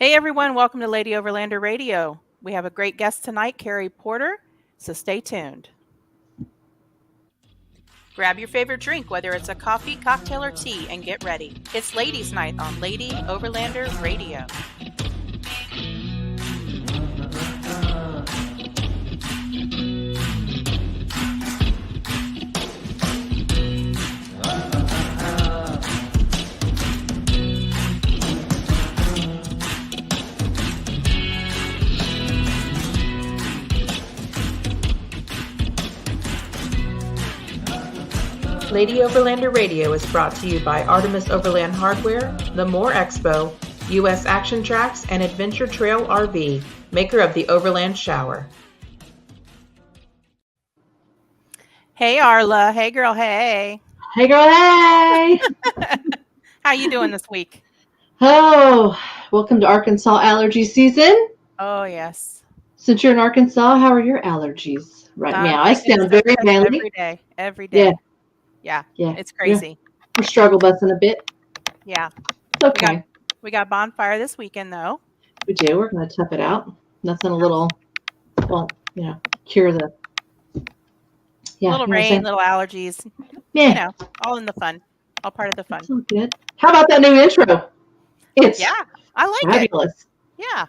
Hey everyone, welcome to Lady Overlander Radio. We have a great guest tonight, Keri Porter, so stay tuned. Grab your favorite drink, whether it's a coffee, cocktail, or tea, and get ready. It's Ladies' Night on Lady Overlander Radio. Lady Overlander Radio is brought to you by Artemis Overland Hardware, the Moore Expo, U.S. Action Tracks, and Adventure Trail RV, maker of the Overland Shower. Hey Arla, hey girl, hey. Hey girl, hey! How you doing this week? Oh, welcome to Arkansas allergy season. Oh yes. Since you're in Arkansas, how are your allergies right now? I sound very manly. Every day. Yeah. It's crazy. We're struggle busing a bit. Yeah. It's okay. We got bonfire this weekend though. We do. We're going to tough it out. Nothing a little, cure the. Yeah. Little rain, little allergies. Yeah. All in the fun. All part of the fun. That's all good. How about that new intro? It's I like fabulous. it. Yeah.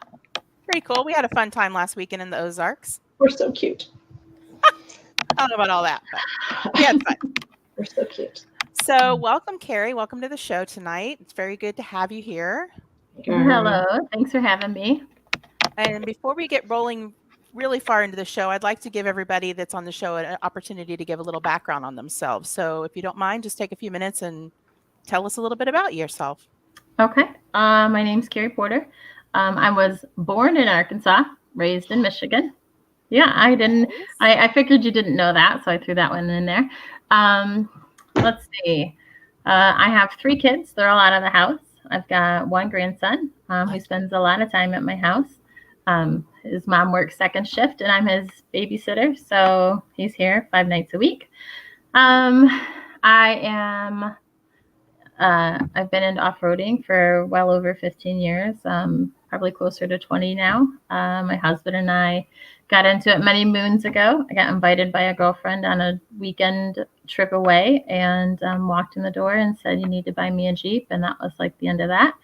Pretty cool. We had a fun time last weekend in the Ozarks. We're so cute. I don't know about all that, but we had fun. We're so cute. So welcome, Keri. Welcome to the show tonight. It's very good to have you here. Hello. Thanks for having me. And before we get rolling really far into the show, I'd like to give everybody that's on the show an opportunity to give a little background on themselves. So if you don't mind, just take a few minutes and tell us a little bit about yourself. Okay. My name's Keri Porter. I was born in Arkansas, raised in Michigan. Yeah, I figured you didn't know that, so I threw that one in there. Let's see. I have 3 kids. They're all out of the house. I've got 1 grandson who spends a lot of time at my house. His mom works second shift, and I'm his babysitter, so he's here 5 nights a week. I've been into off-roading for well over 15 years, probably closer to 20 now. My husband and I got into it many moons ago. I got invited by a girlfriend on a weekend trip away and walked in the door and said, "You need to buy me a Jeep." And that was like the end of that.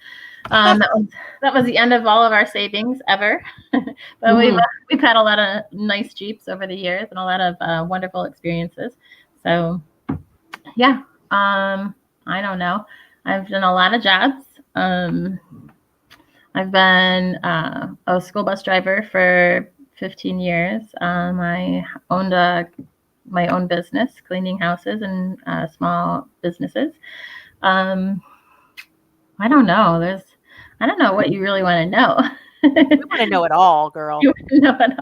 That was the end of all of our savings ever. But we've had a lot of nice Jeeps over the years and a lot of wonderful experiences. So yeah, I don't know. I've done a lot of jobs. I've been a school bus driver for 15 years. I owned my own business, cleaning houses and small businesses. I don't know. I don't know what you really want to know. We want to know it all, girl. You want to know it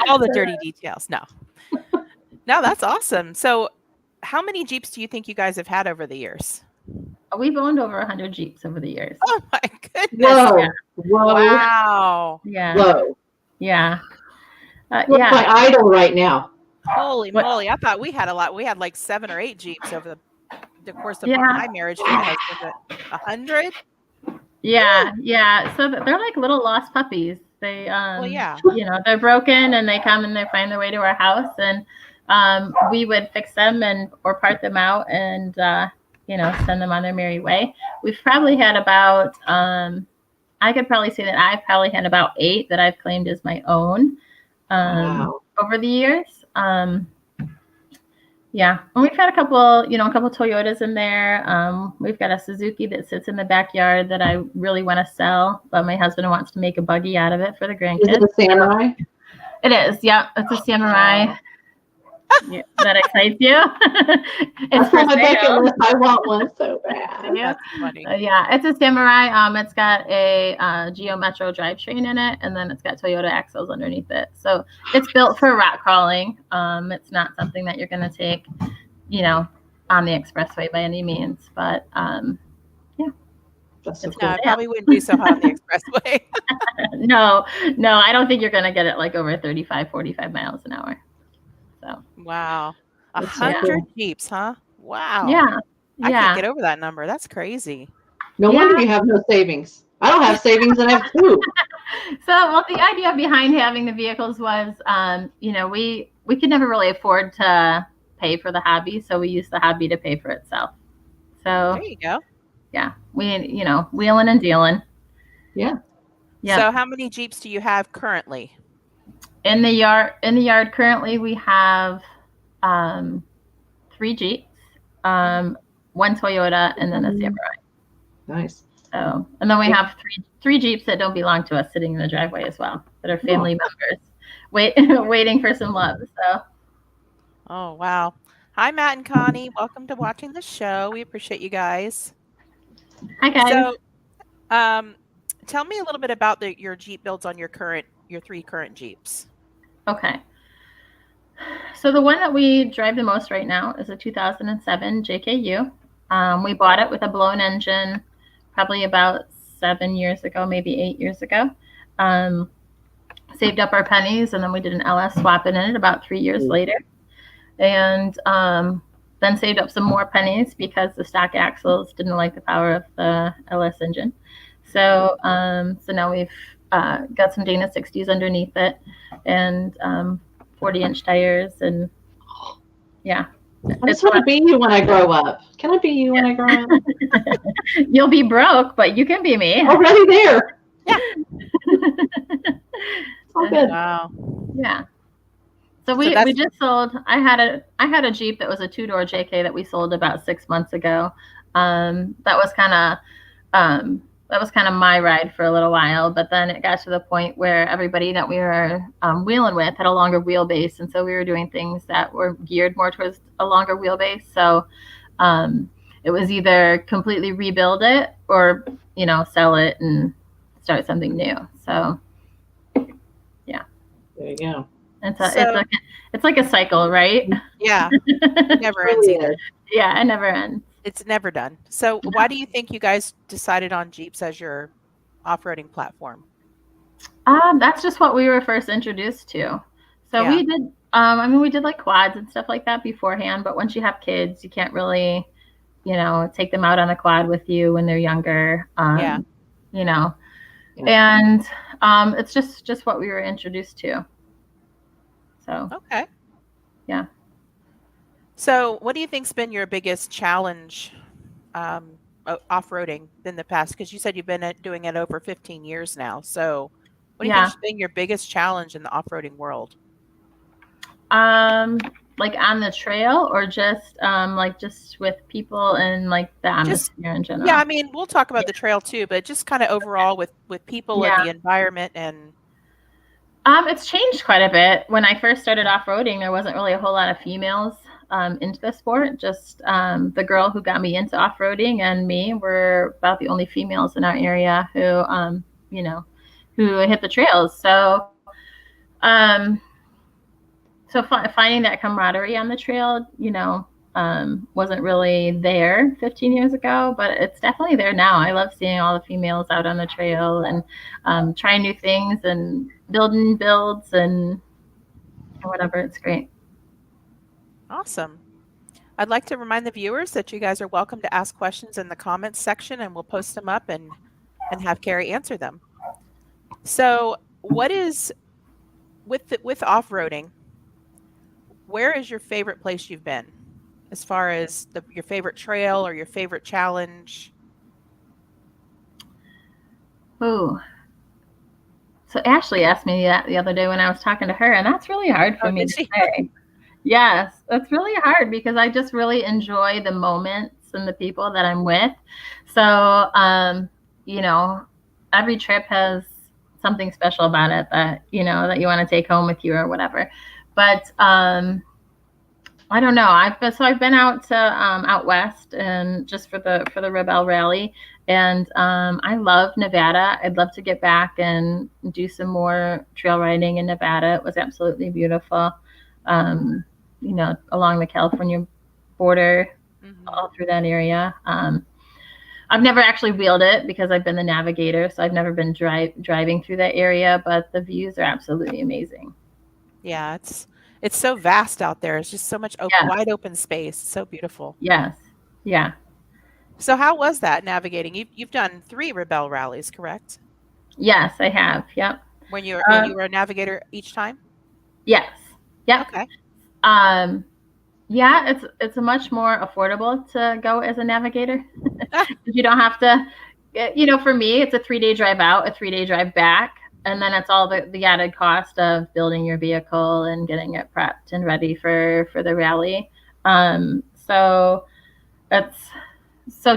all the dirty details. No, that's awesome. So how many Jeeps do you think you guys have had over the years? We've owned over 100 Jeeps over the years. Oh my goodness. Whoa. Yeah. Whoa. Wow. Yeah. Whoa. Yeah. Look my idol right now. Holy moly. I thought we had a lot. We had like 7 or 8 Jeeps over the course of my marriage. 100? Yeah. Yeah. So they're like little lost puppies. They, they're broken and they come and they find their way to our house, and we would fix them or part them out and, send them on their merry way. We've probably had about, I could probably say that I've probably had about 8 that I've claimed as my own over the years. Yeah. And we've had a couple Toyotas in there. We've got a Suzuki that sits in the backyard that I really want to sell, but my husband wants to make a buggy out of it for the grandkids. Is it a Samurai? It is. Yeah. It's a Samurai. Yeah, that excites you. It's on my bucket list. I want one so bad. Yeah, it's a Samurai. It's got a Geo Metro drivetrain in it, and then it's got Toyota axles underneath it. So it's built for rock crawling. It's not something that you're going to take, on the expressway by any means. But That's so it cool. probably wouldn't be so hot on the expressway. No, I don't think you're going to get it like over 35, 45 miles an hour. So wow, 100 Jeeps, huh? Wow. Yeah. I can't get over that number. That's crazy. No wonder you have no savings. I don't have savings and I have two. So, well, the idea behind having the vehicles was, we could never really afford to pay for the hobby, so we used the hobby to pay for itself. So There you go. yeah, wheeling and dealing. Yeah. Yeah. So how many Jeeps do you have currently? In the yard currently we have 3 Jeeps, one Toyota, and then a Samurai. Nice. So, and then we have three Jeeps that don't belong to us sitting in the driveway as well, that are family members waiting for some love. So. Oh, wow. Hi, Matt and Connie. Welcome to watching the show. We appreciate you guys. Hi, guys. So, tell me a little bit about your Jeep builds on your 3 current Jeeps. Okay. So the one that we drive the most right now is a 2007 JKU. We bought it with a blown engine probably about 7 years ago, maybe 8 years ago. Saved up our pennies, and then we did an LS swap in it about 3 years later. And then saved up some more pennies because the stock axles didn't like the power of the LS engine. So now we've got some Dana 60s underneath it, and 40-inch tires, and yeah. I just want to be you when I grow up. Can I be you when I grow up? You'll be broke, but you can be me. Already there. Yeah. All good. Wow. Yeah. So we just sold. I had a Jeep that was a 2-door JK that we sold about 6 months ago. That was kind of my ride for a little while, but then it got to the point where everybody that we were wheeling with had a longer wheelbase, and so we were doing things that were geared more towards a longer wheelbase. So it was either completely rebuild it or sell it and start something new. So yeah, there you go. It's like a cycle, right? Yeah, it never ends either. Yeah, it never ends. It's never done. So why do you think you guys decided on Jeeps as your off-roading platform? That's just what we were first introduced to. So we did, we did like quads and stuff like that beforehand, but once you have kids, you can't really, take them out on a quad with you when they're younger. And it's just what we were introduced to. So, okay. Yeah. So what do you think's been your biggest challenge off-roading in the past? Because you said you've been doing it over 15 years now. So what do you think's been your biggest challenge in the off-roading world? Like on the trail, or just just with people and like the atmosphere in general? Yeah, I mean, we'll talk about the trail too, but just kind of overall with people and the environment and. It's changed quite a bit. When I first started off-roading, there wasn't really a whole lot of females into the sport. Just the girl who got me into off-roading and me were about the only females in our area who hit the trails. So, finding that camaraderie on the trail, wasn't really there 15 years ago, but it's definitely there now. I love seeing all the females out on the trail and trying new things and building builds and whatever. It's great. Awesome. I'd like to remind the viewers that you guys are welcome to ask questions in the comments section, and we'll post them up and have Keri answer them. So what is, with off-roading, where is your favorite place you've been? As far as your favorite trail or your favorite challenge? Oh, so Ashley asked me that the other day when I was talking to her, and that's really hard for me to say. Yes, that's really hard because I just really enjoy the moments and the people that I'm with. So, every trip has something special about it that you want to take home with you or whatever. But I don't know. I've been out to out west and just for the Rebelle Rally, and I love Nevada. I'd love to get back and do some more trail riding in Nevada. It was absolutely beautiful. Along the California border, all through that area. I've never actually wheeled it because I've been the navigator, so I've never been driving through that area, but the views are absolutely amazing. Yeah, it's so vast out there. It's just so much wide open space. It's so beautiful. Yes. Yeah. So how was that navigating? You've done 3 Rebelle rallies, correct? Yes, I have. Yep. When you were a navigator each time? Yes. Yep. Okay. Yeah, it's much more affordable to go as a navigator. You don't have to, for me, it's a 3-day drive out, a 3-day drive back, and then it's all the added cost of building your vehicle and getting it prepped and ready for the rally. So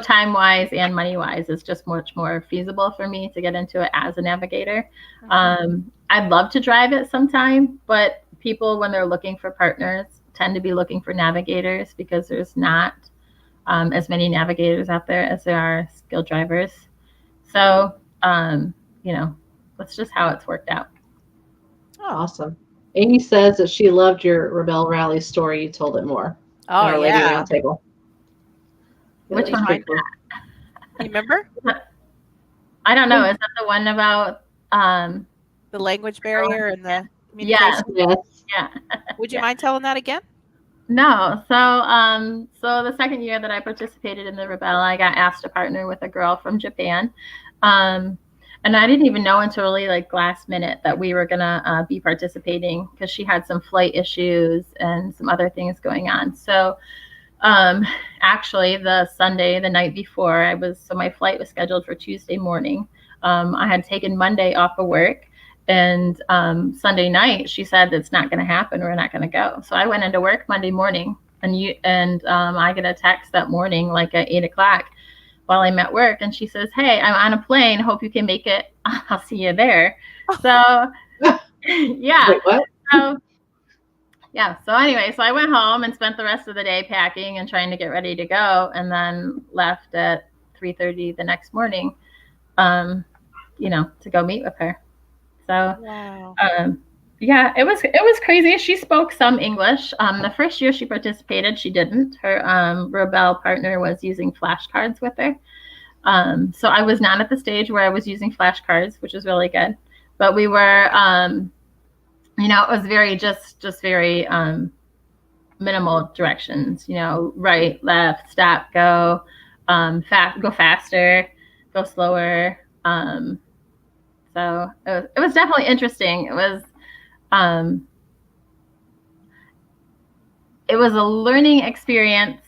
time wise and money wise, it's just much more feasible for me to get into it as a navigator. I'd love to drive it sometime, but people, when they're looking for partners, tend to be looking for navigators because there's not as many navigators out there as there are skilled drivers. So, that's just how it's worked out. Oh, Awesome. Amy says that she loved your Rebelle Rally story. You told it more. Oh, Our Lady Roundtable. Which one? You remember? I don't know. Is that the one about the language barrier and the communication? Yes. Yeah. Would you mind telling that again? No. So the second year that I participated in the Rebelle, I got asked to partner with a girl from Japan. And I didn't even know until really like last minute that we were going to be participating because she had some flight issues and some other things going on. So actually the Sunday, the night before, my flight was scheduled for Tuesday morning. I had taken Monday off of work, and Sunday night she said it's not going to happen. We're not going to go. So I went into work Monday morning, and I get a text that morning, like at 8:00 while I'm at work, and she says, "Hey, I'm on a plane. Hope you can make it. I'll see you there." So yeah. Wait, what? So anyway, so I went home and spent the rest of the day packing and trying to get ready to go, and then left at 3:30 the next morning, to go meet with her. So, wow. Yeah, it was crazy. She spoke some English. The first year she participated, she didn't. Her Rebelle partner was using flashcards with her. So I was not at the stage where I was using flashcards, which was really good. But we were, it was very very minimal directions. Right, left, stop, go, go faster, go slower. So it was definitely interesting. It was a learning experience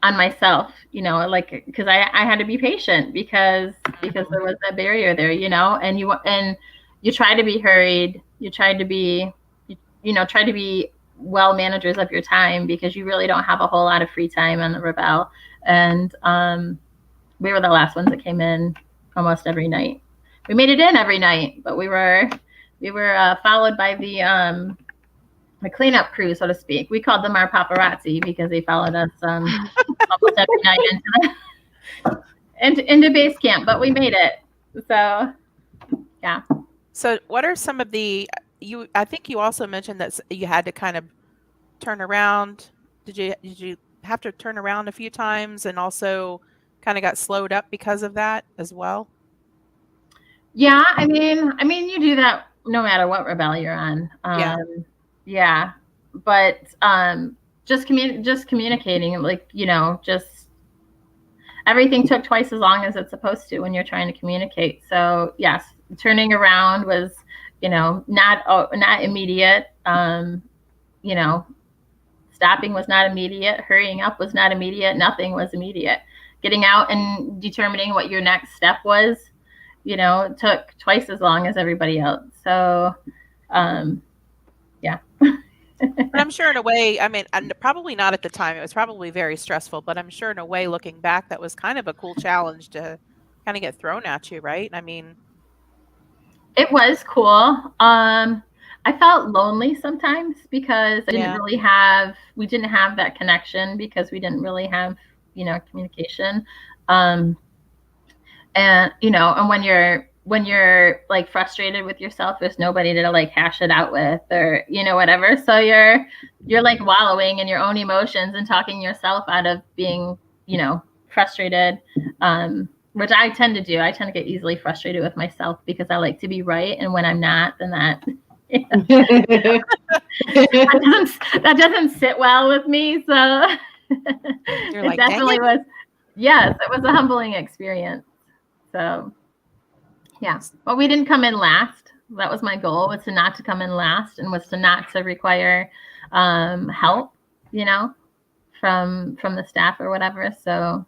on myself, because I had to be patient because there was a barrier there, and you try to be hurried. You try to be well managers of your time because you really don't have a whole lot of free time on the Rebelle. And we were the last ones that came in almost every night. We made it in every night, but we were followed by the cleanup crew, so to speak. We called them our paparazzi because they followed us almost every night into base camp. But we made it. So, yeah. So, what are some of I think you also mentioned that you had to kind of turn around. Did you have to turn around a few times and also kind of got slowed up because of that as well? Yeah, I mean, you do that no matter what Rebelle you're on. Yeah, but just communicating, just everything took twice as long as it's supposed to when you're trying to communicate. So yes, turning around was, not immediate. Stopping was not immediate. Hurrying up was not immediate. Nothing was immediate. Getting out and determining what your next step was, took twice as long as everybody else. So, yeah. But I'm sure in a way, probably not at the time. It was probably very stressful, but I'm sure in a way, looking back, that was kind of a cool challenge to kind of get thrown at you, right? It was cool. I felt lonely sometimes because we didn't have that connection because we didn't really have, communication. And when you're like frustrated with yourself, there's nobody to like hash it out with or, whatever. So you're like wallowing in your own emotions and talking yourself out of being, frustrated, which I tend to do. I tend to get easily frustrated with myself because I like to be right. And when I'm not, then that doesn't sit well with me. So You're like, it definitely was. Yes, it was a humbling experience. So, yeah, but we didn't come in last. That was my goal, was to not to come in last, and was to not to require help, from the staff or whatever. So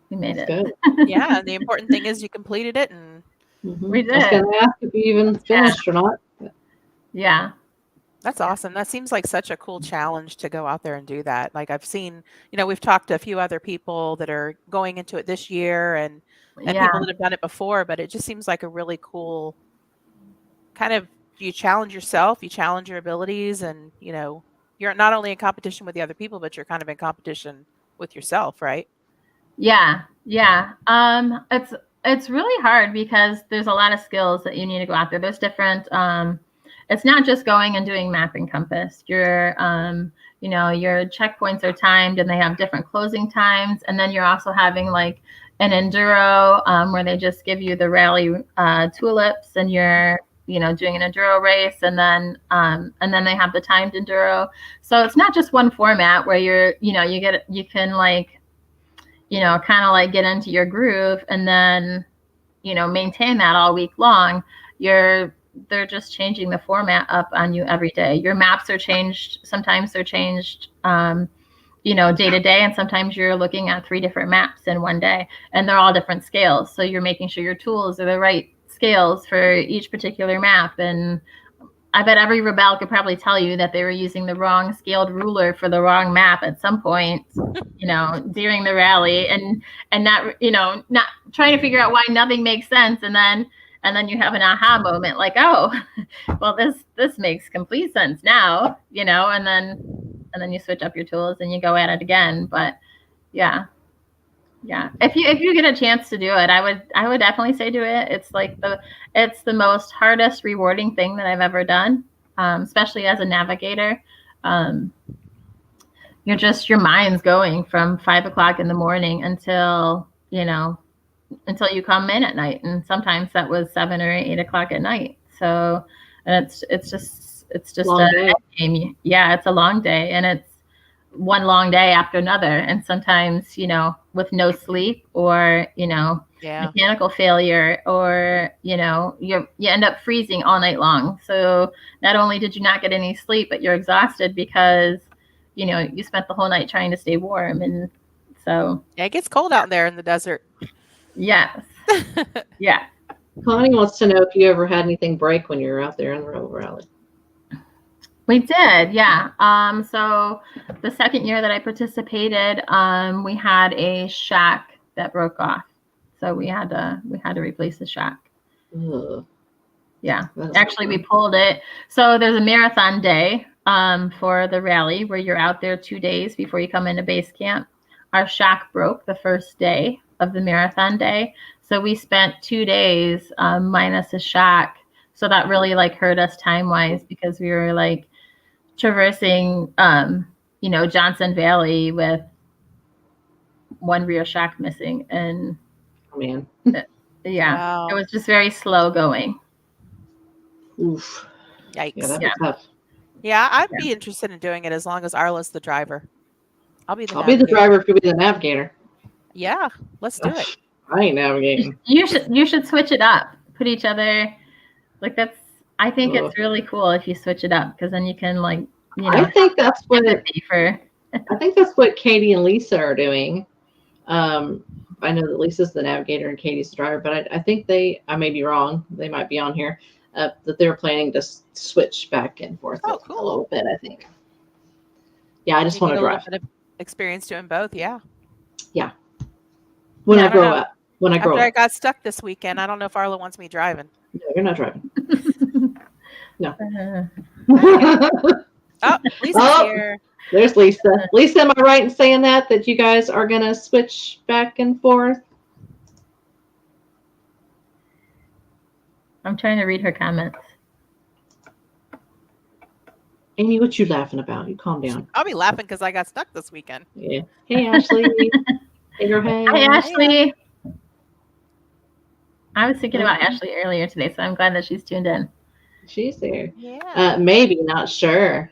we made That's it. good. Yeah, the important thing is you completed it, and We I was did. going to ask if you even finished or not. Yeah. that's awesome. That seems like such a cool challenge to go out there and do that. Like I've seen, we've talked to a few other people that are going into it this year, and Yeah. people that have done it before, but it just seems like a really cool kind of, you challenge yourself, you challenge your abilities, and you're not only in competition with the other people, but you're kind of in competition with yourself, right? Yeah. Yeah. It's really hard because there's a lot of skills that you need to go out there. There's different it's not just going and doing map and compass. Your checkpoints are timed, and they have different closing times. And then you're also having like an enduro where they just give you the rally tulips, and you're doing an enduro race, and then they have the timed enduro. So it's not just one format where you can like kind of like get into your groove, and then maintain that all week long. They're just changing the format up on you every day. Your maps are changed. Sometimes they're changed day to day, and sometimes you're looking at 3 different maps in one day, and they're all different scales. So you're making sure your tools are the right scales for each particular map. And I bet every Rebelle could probably tell you that they were using the wrong scaled ruler for the wrong map at some point, during the rally, and not trying to figure out why nothing makes sense. And then you have an aha moment, like, oh, well, this makes complete sense now, and then you switch up your tools and you go at it again. But yeah. If you get a chance to do it, I would definitely say do it. It's the most hardest rewarding thing that I've ever done, especially as a navigator. Your mind's going from 5 o'clock in the morning until you come in at night, and sometimes that was 7 or 8 o'clock at night. So, and it's just Long day. game. Yeah, it's a long day, and it's one long day after another, and sometimes with no sleep, or mechanical failure, or you end up freezing all night long. So not only did you not get any sleep, but you're exhausted because you spent the whole night trying to stay warm. And so yeah, it gets cold out there in the desert. Yes. Yeah. Connie wants to know if you ever had anything break when you were out there in the Rebelle Rally. We did, yeah. So the second year that I participated, we had a shock that broke off. So we had to replace the shock. Ugh. Yeah. Actually, we pulled it. So there's a marathon day for the rally where you're out there 2 days before you come into base camp. Our shock broke the first day of the marathon day. So we spent 2 days minus a shock. So that really hurt us time-wise, because we were traversing, Johnson Valley with one rear shock missing. And Oh, man. yeah, Wow. It was just very slow going. Oof. Yikes. Yeah, that'd be tough. Yeah, I'd be interested in doing it as long as Arla's the driver. I'll be the driver if you be the navigator. Yeah, let's do it. I ain't navigating. You should switch it up. Put each other I think it's really cool if you switch it up, because then you can I think that's what I think that's what Katie and Lisa are doing. I know that Lisa's the navigator and Katie's the driver, but I think I may be wrong. They might be on here. That they're planning to switch back and forth a little bit, I think. Yeah, I just want to drive. A bit of experience doing both, yeah. Yeah. When I grow up. After I got stuck this weekend, I don't know if Arla wants me driving. No, you're not driving. No. Oh, Lisa's here. There's Lisa. Lisa, am I right in saying that you guys are going to switch back and forth? I'm trying to read her comments. Amy, what you laughing about? You calm down. I'll be laughing because I got stuck this weekend. Yeah. Hey, Ashley. Hey, Hi, Ashley. I was thinking about Ashley earlier today, so I'm glad that she's tuned in. She's there. Yeah. Maybe, not sure.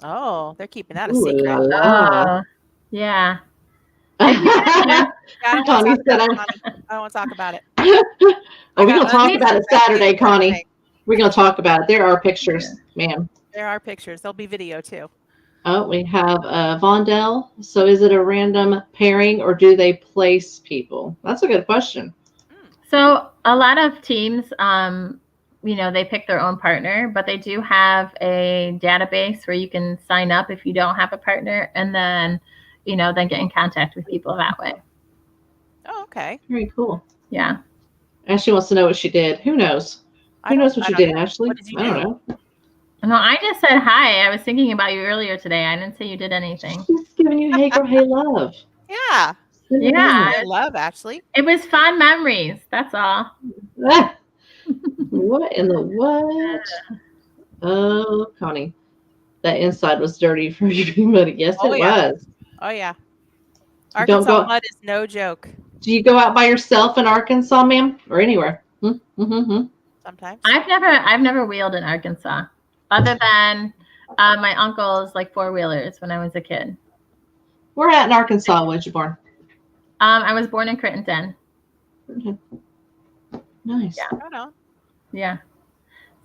Oh, they're keeping that a Ooh, secret. la, la. Yeah. Yeah, I don't want Connie to said, talk about it, Connie. I don't want to talk about it. oh, we're got going to talk onions about and it Saturday, veggies and Connie. everything. We're going to talk about it. There are pictures, ma'am. There are pictures. There'll be video too. Oh, we have Vondell. So is it a random pairing or do they place people? That's a good question. So a lot of teams, they pick their own partner, but they do have a database where you can sign up if you don't have a partner, and then, then get in contact with people that way. Oh, okay. Very cool. Yeah. Ashley wants to know what she did. Who knows? Who knows what you did, Ashley? What did you I do? don't know. No, I just said hi. I was thinking about you earlier today. I didn't say you did anything. She's giving you hey girl, hey love. Yeah. Yeah. I love, Ashley. It was fun memories. That's all. Ah, what in the what? Oh, Connie, that inside was dirty for you being muddy. Yes, Oh, it yeah. was. Oh, yeah. You don't Arkansas go- mud is no joke. Do you go out by yourself in Arkansas, ma'am, or anywhere? Sometimes. I've never wheeled in Arkansas, other than my uncle's like 4-wheelers when I was a kid. Where at in Arkansas was you born? I was born in Crittenton. Nice. Yeah. Right on. Yeah.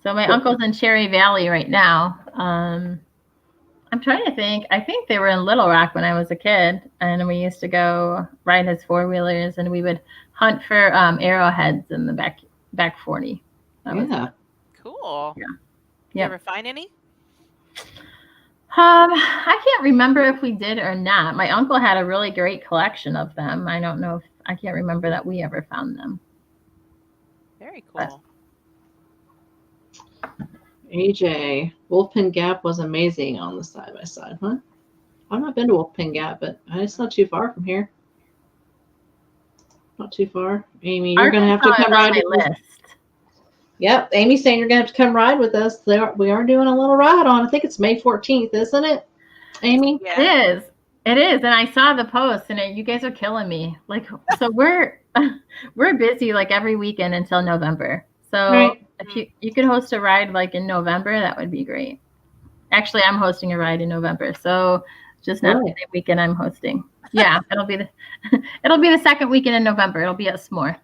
So my uncle's in Cherry Valley right now. I'm trying to think. I think they were in Little Rock when I was a kid, and we used to go ride his 4-wheelers, and we would hunt for arrowheads in the back 40. Yeah. Cool. Yeah. You Yeah. ever find any? I can't remember if we did or not. My uncle had a really great collection of them. I don't know if I can't remember that we ever found them. Very cool. AJ, Wolfpen Gap was amazing on the side by side, huh? I've not been to Wolfpen Gap, but it's not too far from here. Not too far. Amy, you're going to have to come ride with us. Yep, Amy's saying you're going to have to come ride with us. We are doing a little ride on. I think it's May 14th, isn't it, Amy? Yeah. It is. And I saw the post, and you guys are killing me. Like, so we're busy like every weekend until November. So Right. if you could host a ride like in November, that would be great. Actually, I'm hosting a ride in November, so just not the same weekend I'm hosting. Yeah, it'll be the second weekend in November. It'll be at S'more.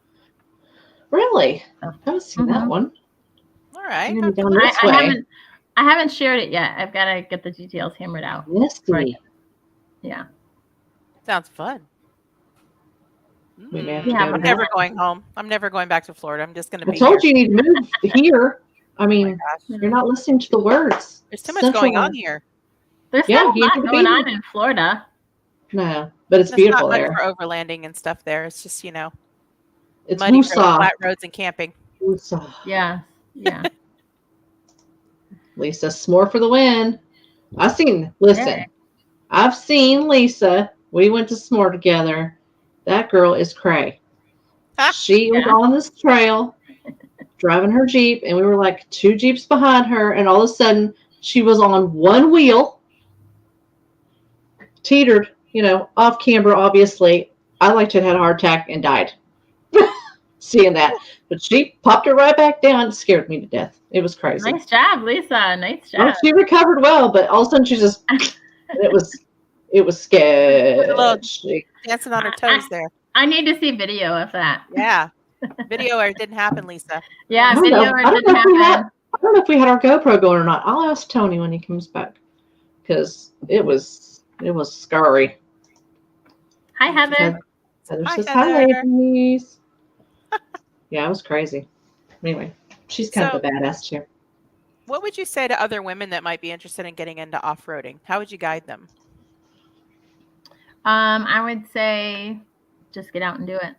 Really? I haven't seen that one. All right. You're gonna be down this way. I haven't shared it yet. I've got to get the details hammered out. Misty. Yeah. Sounds fun. We may have to Yeah, go I'm to never that. going home. I'm never going back to Florida. I'm just going to I be told here. you need to move here. I Oh my mean, gosh. you're not listening to the words. There's too much going on here. There's Yeah, not a you lot need to going be- on in Florida. No, but it's There's beautiful not much there. for overlanding and stuff there. It's just, It's muddy roads, Musa. flat roads and camping. Musa. Yeah. Yeah. Lisa, s'more for the win. Listen, I've seen Lisa. We went to s'more together. That girl is cray. She was on this trail driving her Jeep, and we were like 2 Jeeps behind her, and all of a sudden she was on one wheel, teetered, off camber, obviously. I like to have had a heart attack and died seeing that. But she popped it right back down. It scared me to death. It was crazy. Nice job, Lisa. Nice job. Well, she recovered well, but all of a sudden she just, it was sketchy. Dancing on her toes there. I need to see video of that. Yeah. Video or it didn't happen, Lisa. Yeah, I don't video know. or I it don't know didn't if we happen. I don't know if we had our GoPro going or not. I'll ask Tony when he comes back because it was scary. Hi, Heather. Heather Hi, says, Heather. hi, ladies. Yeah, it was crazy. Anyway, she's kind of a badass too. What would you say to other women that might be interested in getting into off-roading? How would you guide them? I would say just get out and do it.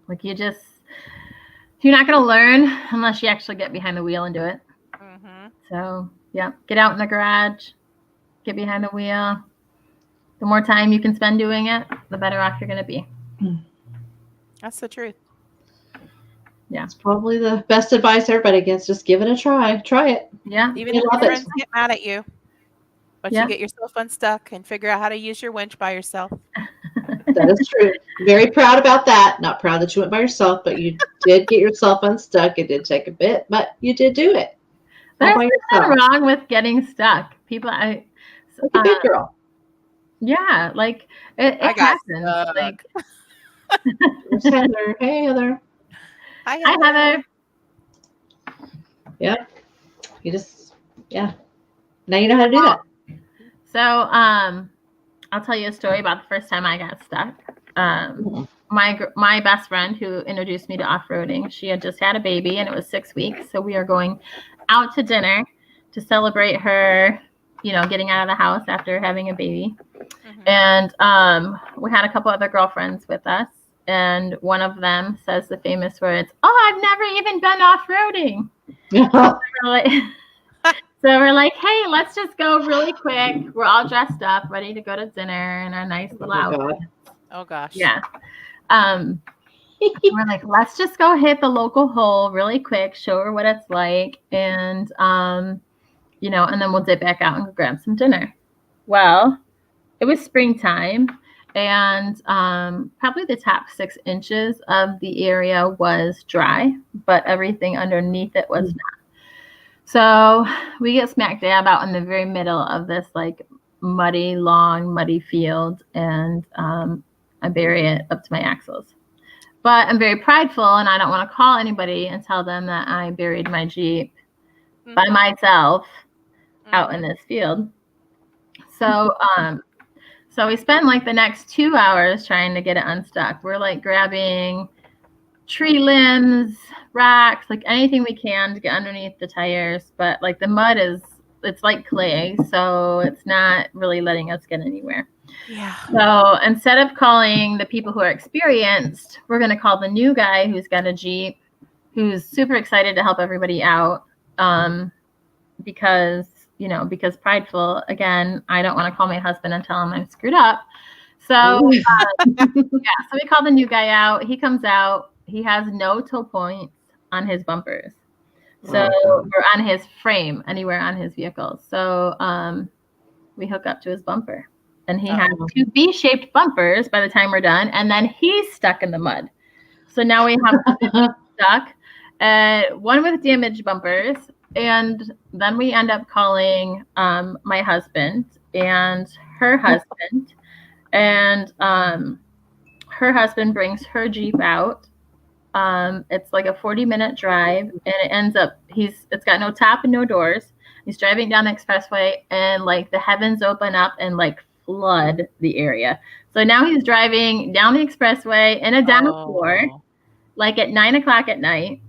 Like you're not going to learn unless you actually get behind the wheel and do it. Mm-hmm. So yeah, get out in the garage, get behind the wheel. The more time you can spend doing it, the better off you're going to be. That's the truth. Yeah. It's probably the best advice everybody gets. Just give it a try. Try it. Yeah. Even You if your love it. friends get mad at you, but Yeah. you get yourself unstuck and figure out how to use your winch by yourself. That is true. Very proud about that. Not proud that you went by yourself, but you did get yourself unstuck. It did take a bit, but you did do it. All There's by nothing yourself. wrong with getting stuck. People, Like a good girl. Yeah, like it I got happens. stuck. Like, There's Heather. Hey, Heather. Hi, hi, Heather. Yeah. You just, yeah. Now you know how to do that. So, I'll tell you a story about the first time I got stuck. My best friend who introduced me to off-roading, she had just had a baby and it was 6 weeks. So we are going out to dinner to celebrate her, getting out of the house after having a baby. Mhm. And we had a couple other girlfriends with us. And one of them says the famous words, "Oh, I've never even been off-roading." So we're like, hey, let's just go really quick. We're all dressed up, ready to go to dinner in our nice little outfits. Oh gosh. Yeah. We're like, let's just go hit the local hole really quick, show her what it's like, and and then we'll dip back out and grab some dinner. Well, it was springtime, and probably the top 6 inches of the area was dry, but everything underneath it was not. So we get smack dab out in the very middle of this like long, muddy field, and I bury it up to my axles. But I'm very prideful, and I don't want to call anybody and tell them that I buried my Jeep by myself out in this field. So so we spend like the next 2 hours trying to get it unstuck. We're like grabbing tree limbs, rocks, like anything we can to get underneath the tires. But like the mud it's like clay, so it's not really letting us get anywhere. Yeah. So instead of calling the people who are experienced, we're going to call the new guy who's got a Jeep, who's super excited to help everybody out. Because prideful, again, I don't want to call my husband and tell him I'm screwed up. So, so we call the new guy out. He comes out. He has no tow points on his bumpers. So we're on his frame, anywhere on his vehicle. So we hook up to his bumper. And he has 2 V-shaped bumpers by the time we're done. And then he's stuck in the mud. So now we have stuck, one with damaged bumpers. And then we end up calling my husband and her husband. And her husband brings her Jeep out. It's like a 40-minute drive, and it ends up it's got no top and no doors. He's driving down the expressway, and like the heavens open up and like flood the area. So now he's driving down the expressway in a downpour, like at 9:00 at night,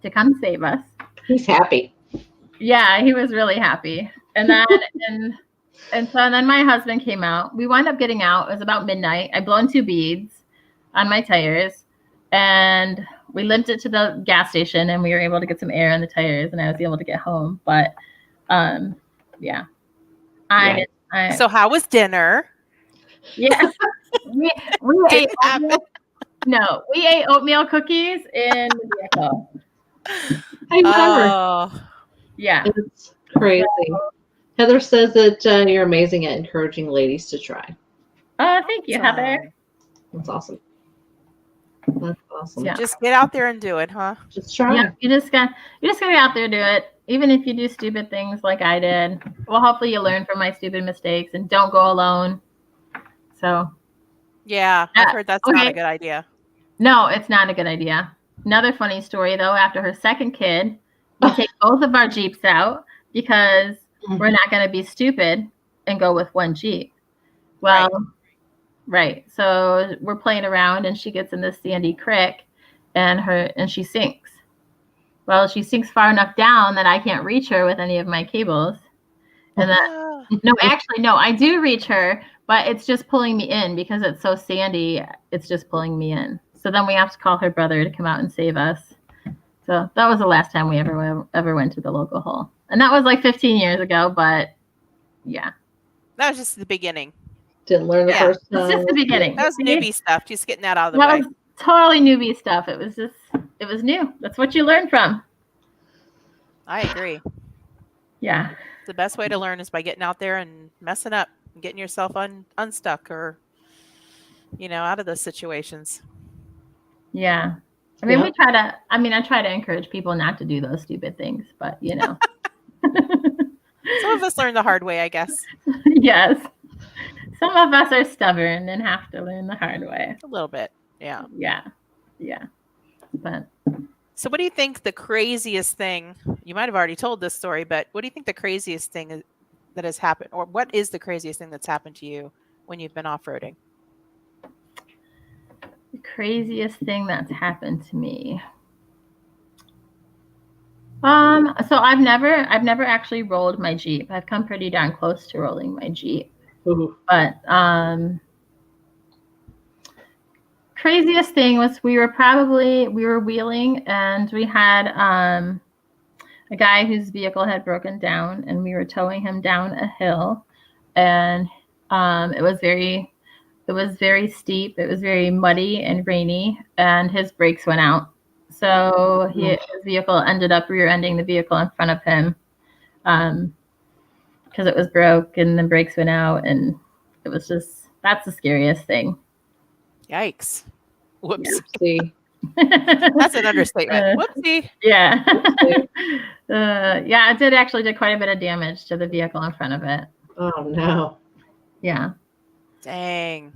to come save us. He's happy. Yeah, he was really happy. And then and so then my husband came out. We wound up getting out. It was about midnight. I blown 2 beads on my tires, and we limped it to the gas station, and we were able to get some air in the tires, and I was able to get home. But yeah. So how was dinner? Yeah. we ate oatmeal. No, we ate oatmeal cookies in the vehicle. I remember. Oh. Yeah. It's crazy. Heather says that you're amazing at encouraging ladies to try. Oh, thank you, Heather. That's awesome. That's awesome. Yeah. Just get out there and do it, huh? Just try. Yeah, you just gotta get out there and do it. Even if you do stupid things like I did. Well, hopefully you learn from my stupid mistakes and don't go alone. So Yeah, I've heard that's not a good idea. No, it's not a good idea. Another funny story though, after her second kid, we take both of our Jeeps out because we're not gonna be stupid and go with one Jeep. Well, right. So we're playing around, and she gets in this sandy creek, and she sinks. Well, she sinks far enough down that I can't reach her with any of my cables. And then, no, I do reach her, but it's just pulling me in because it's so sandy. It's just pulling me in. So then we have to call her brother to come out and save us. So that was the last time we ever went to the local hole. And that was like 15 years ago, but yeah. That was just the beginning. Didn't learn the first time. It's just the beginning. That was newbie stuff. Just getting that out of the way. That was totally newbie stuff. It was new. That's what you learn from. I agree. Yeah. The best way to learn is by getting out there and messing up and getting yourself unstuck or, out of those situations. Yeah. I mean, I try to encourage people not to do those stupid things, but Some of us learn the hard way, I guess. Yes. Some of us are stubborn and have to learn the hard way. A little bit. Yeah. Yeah. But So what do you think the craziest thing, you might have already told this story, but what do you think the craziest thing that has happened, or what is the craziest thing that's happened to you when you've been off-roading? the craziest thing that's happened to me. So I've never actually rolled my Jeep. I've come pretty darn close to rolling my Jeep. Ooh. But craziest thing was we were wheeling and we had a guy whose vehicle had broken down and we were towing him down a hill, and it was very steep. It was very muddy and rainy, and his brakes went out. So his vehicle ended up rear-ending the vehicle in front of him because it was broke and the brakes went out, and it was that's the scariest thing. Yikes. Whoops. See. That's an understatement. Whoopsie. Yeah. Yeah, it did quite a bit of damage to the vehicle in front of it. Oh no. Yeah. Dang.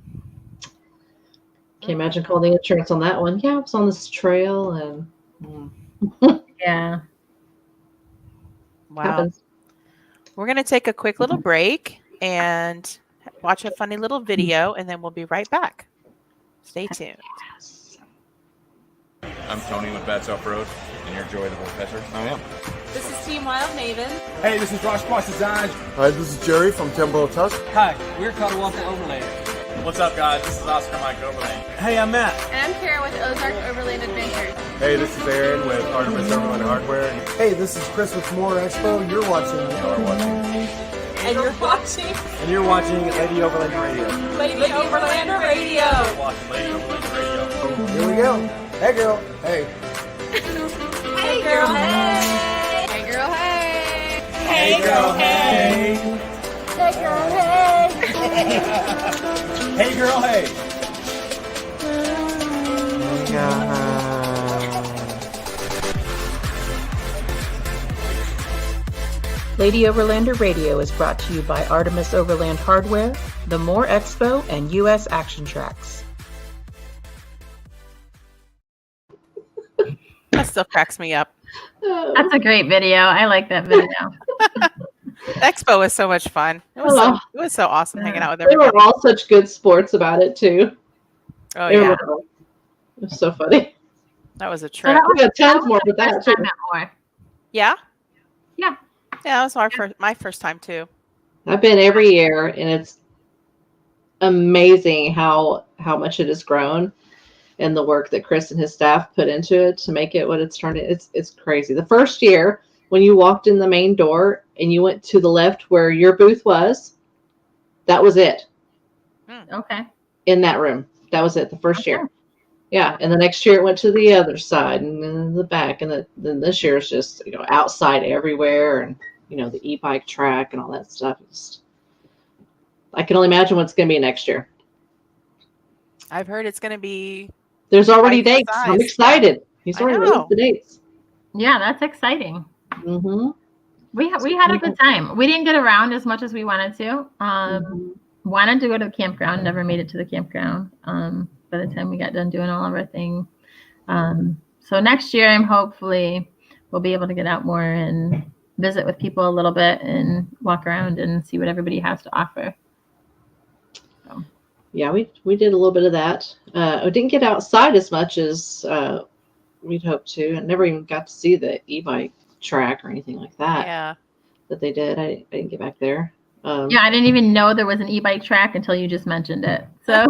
Can't imagine calling the insurance on that one. Yeah, I was on this trail and Yeah. Wow. happens. We're going to take a quick little break and watch a funny little video, and then we'll be right back. Stay tuned. I'm Tony with Bats Off Road, and you're Joy the Bullfetcher. I am. This is Team Wild Maven. Hey, this is Ross Price Design. Hi, this is Jerry from Timber Tusk. Hi, we're Cuddlewater Overland. What's up, guys? This is Oscar Mike Overland. Hey, I'm Matt. And I'm Kara with Ozark Overland Adventures. Hey, this is Aaron with Artemis Overland Hardware. Hey, this is Chris with More Expo. You're watching. And you're watching And you're watching Lady Overland Radio. Lady Overlander Radio. You're watching Lady Overland Radio. Here we go. Hey, girl. Hey. Hey girl, hey. Hey girl, hey. Hey, girl, hey. Hey girl, hey. Hey, girl, hey. Lady Overlander Radio is brought to you by Artemis Overland Hardware, the More Expo, and U.S. Action Tracks. That still cracks me up. That's a great video. I like that video. Expo was so much fun. It was so awesome hanging out with They everybody. were all such good sports about it too. Oh They yeah, were all- It was so funny. that was a So trip. We got tons more with that First too. time at More. Yeah, Yeah. yeah, that was my first time too. I've been every year, and it's amazing how much it has grown, and the work that Chris and his staff put into it to make it what it's turned into. It's crazy. The first year when you walked in the main door and you went to the left where your booth was, that was it Okay. in that room. That was it the first year. Okay. Yeah, and the next year it went to the other side and then the back, and then this year is just outside everywhere, and the e-bike track and all that stuff. I can only imagine what it's going to be next year. I've heard it's going to be. There's already Twice the dates. I'm size. excited. He's I already know. released the dates. Yeah, that's exciting. Mm-hmm. We had a good time. We didn't get around as much as we wanted to. Wanted to go to the campground, never made it to the campground. By the time we got done doing all of our thing. So next year, I'm hopefully we'll be able to get out more and visit with people a little bit and walk around and see what everybody has to offer. Yeah, we did a little bit of that. I didn't get outside as much as we'd hoped to. I never even got to see the e-bike track or anything like that Yeah, that they did. I didn't get back there. Yeah, I didn't even know there was an e-bike track until you just mentioned it. So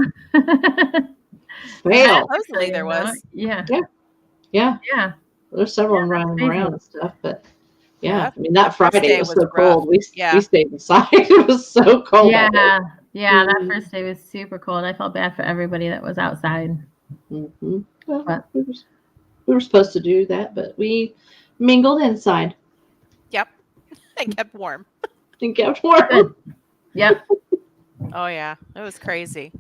Fail. supposedly there was. Yeah. Yeah, Yeah. there's several Yeah, that's running crazy. around and stuff, but Yeah, yeah, I mean that first Friday day was was so rough. cold. We Yeah. we stayed inside. It was so cold. Yeah. Yeah. That Mhm. first day was super cold. I felt bad for everybody that was outside. Mm-hmm. Well, But- we were supposed to do that, but we mingled inside Yep, and kept warm. and kept warm. Good. Yep. Oh yeah, it was crazy.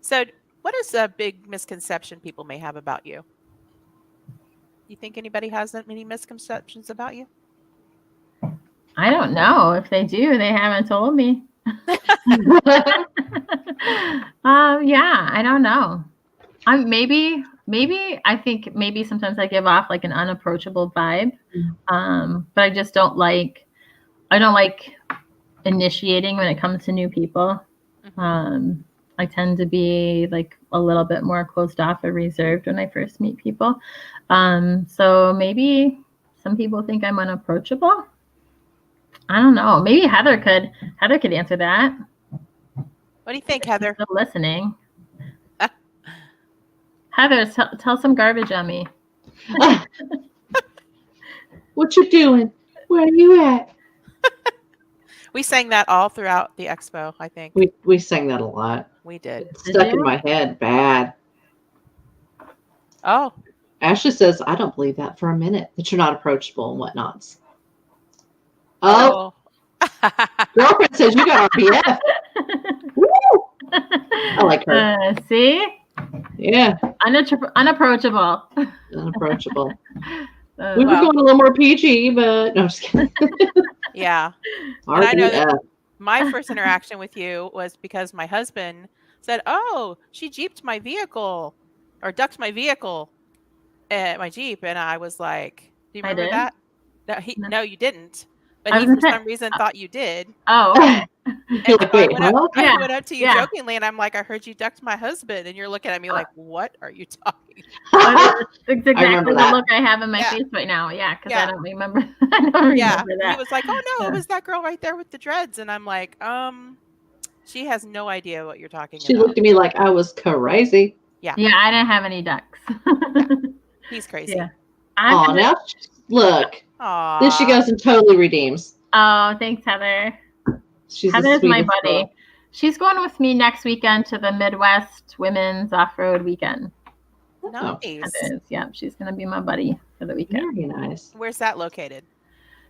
So, what is a big misconception people may have about you? You think anybody has that many misconceptions about you? I don't know. If they do, they haven't told me. Yeah, I don't know. Maybe I think maybe sometimes I give off like an unapproachable vibe. But I just don't like initiating when it comes to new people. I tend to be like a little bit more closed off or reserved when I first meet people. So maybe some people think I'm unapproachable. I don't know. Maybe Heather could answer that. What do you think, Heather? Still listening. Heather, tell some garbage on me. What you doing? Where are you at? We sang that all throughout the expo, I think. We sang that a lot. We did. It's stuck in my head bad. Oh. Ashley says, I don't believe that for a minute, that you're not approachable and whatnots. Oh. Girlfriend says you got RBF. Woo! I like her. See? Yeah. Unapproachable. Unapproachable. We were going a little more PG, but no, I'm just kidding. Yeah. And I know that my first interaction with you was because my husband said, "Oh, she jeeped my vehicle or ducked my vehicle at my Jeep." And I was like, "Do you remember that?" No, you didn't. But he, for some reason, thought you did. Oh. And so I went up to you jokingly, and I'm like, "I heard you ducked my husband," and you're looking at me like, "What are you talking about?" That's exactly the look I have in my face right now. Yeah, because I don't remember. I don't remember that. He was like, "Oh no, it was that girl right there with the dreads," and I'm like, she has no idea what you're talking about. She looked at me like I was crazy. Yeah. Yeah, I didn't have any ducks. He's crazy. Yeah. Oh, now look. Aww. Then she goes and totally redeems. Oh, thanks, Heather. Heather's my buddy. Girl. She's going with me next weekend to the Midwest Women's Off-Road Weekend. Nice. Yeah, she's going to be my buddy for the weekend. Very nice. Where's that located?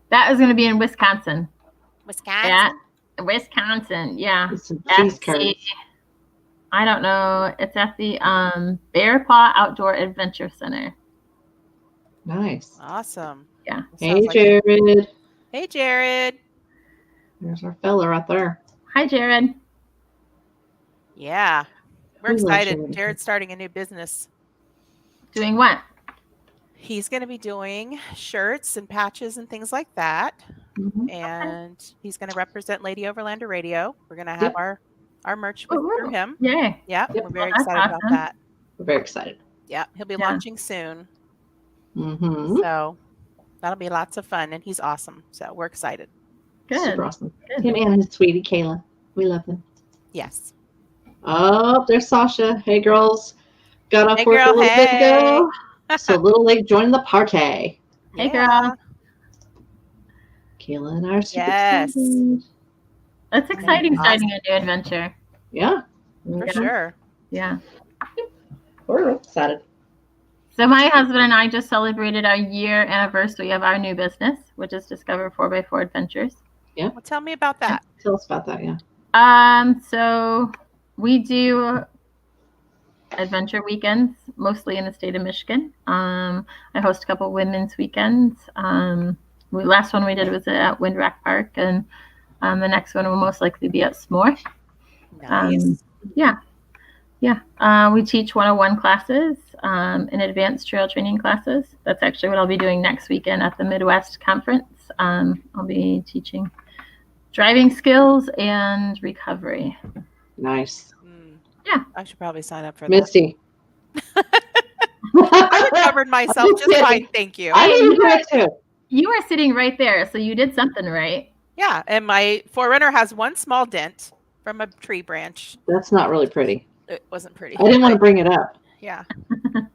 That is going to be in Wisconsin. Wisconsin? Yeah, Wisconsin. Yeah. Some cheese curds. I don't know. It's at the Bear Paw Outdoor Adventure Center. Nice. Awesome. Yeah. Hey, Jared. Hey, Jared. There's our fella right there. Hi, Jared. Yeah. We're excited. Jared's starting a new business. Doing what? He's going to be doing shirts and patches and things like that. Mm-hmm. And he's going to represent Lady Overlander Radio. We're going to have our merch through him. Yeah. Yeah. We're very excited about that. We're very excited. Yeah. He'll be launching soon. Mm-hmm. So that'll be lots of fun. And he's awesome. So we're excited. Good. Super awesome. Him and his sweetie, Kayla. We love them. Yes. Oh, there's Sasha. Hey, girls. Got off work a little bit ago. So Little Lake joined the party. Hey, girl. Kayla and I are super excited. That's exciting, starting a new adventure. Yeah. For sure. Yeah. We're excited. So my husband and I just celebrated our year anniversary of our new business, which is Discover 4x4 Adventures. Yeah. Well, tell me about that. Tell us about that, yeah. So we do adventure weekends, mostly in the state of Michigan. I host a couple women's weekends. Last one we did was at Windwreck Park, and the next one will most likely be at S'more. Nice. We teach 101 classes and advanced trail training classes. That's actually what I'll be doing next weekend at the Midwest Conference. I'll be teaching driving skills and recovery. Nice. Yeah. I should probably sign up for Misty. that. I recovered myself just fine, thank you. I didn't do it too. You were sitting right there, so you did something right. Yeah, and my Forerunner has one small dent from a tree branch. That's not really pretty. It wasn't pretty. I didn't want to bring it up. Yeah.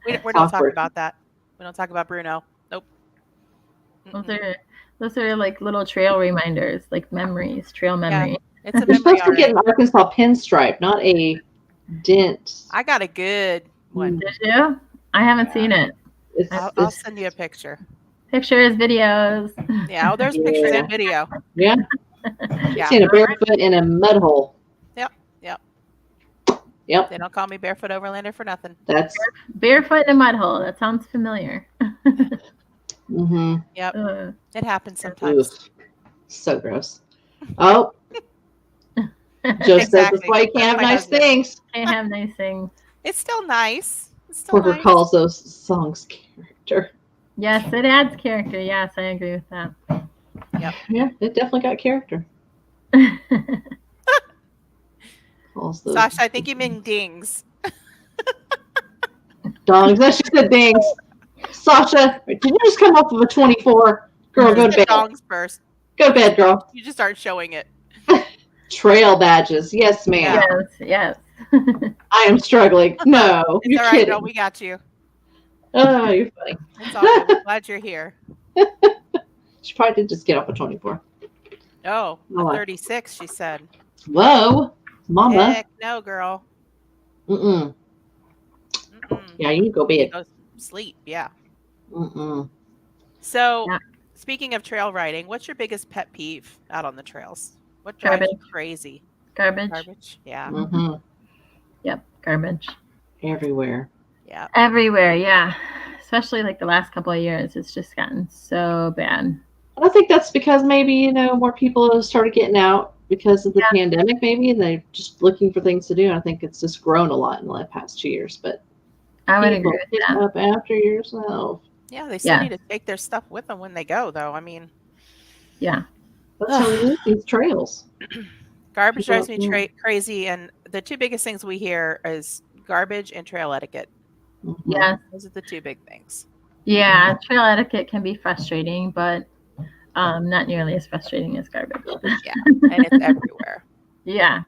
We don't talk about that. We don't talk about Bruno. Nope. Those are like little trail reminders, like memories, trail memory. Yeah, it's a You're memory. supposed to get an Arkansas pinstripe, not a dent. I got a good one. Did you? I haven't seen it. I'll send you a picture. Pictures, videos. Yeah, oh, there's pictures and video. Yeah. Yeah. Seen a barefoot in a mud hole. Yep. They don't call me Barefoot Overlander for nothing. That's barefoot in a mud hole. That sounds familiar. mm-hmm. Yep. It happens sometimes. Oof. So gross. Oh. Joe says that's Exactly. why you can't have My nice husband. things. They have nice things. It's still nice. It's still Porter nice. calls those songs character. Yes, it adds character. Yes, I agree with that. Yeah, it definitely got character. Calls those Sasha, I think you mean dings. dongs. That she said dings. Sasha, did you just come off of a 24? Girl, go to bed. Dongs first. Go to bed, girl. You just start showing it. Trail badges. Yes, ma'am. Yes. I am struggling. No, It's you're all right, kidding. girl. We got you. Oh, you're funny. It's all good. We're glad you're here. She probably did just get off a 24. Oh, Oh, a I- 36, she said. Whoa, mama. Heck no, girl. Mm-mm. Mm-mm. Yeah, you can go You bed. go sleep, yeah. Mm-mm. So, Yeah. speaking of trail riding, what's your biggest pet peeve out on the trails? What drives you Garbage. crazy? Garbage. Garbage? Yeah. Mm-hmm. Yep, garbage. Everywhere. Yeah. Everywhere, yeah. Especially like the last couple of years, it's just gotten so bad. I think that's because maybe, more people have started getting out because of the Yeah. pandemic, maybe, and they're just looking for things to do. I think it's just grown a lot in the past 2 years, but I would people agree with get that. up after yourself. Yeah, they still Yeah. need to take their stuff with them when they go, though. I mean, Yeah. That's how we use these trails. garbage People drives me don't- crazy, and the two biggest things we hear is garbage and trail etiquette. Mhm. Yes. Those are the two big things. Yeah. Trail etiquette can be frustrating, but not nearly as frustrating as garbage. Yeah, and it's everywhere. Yeah.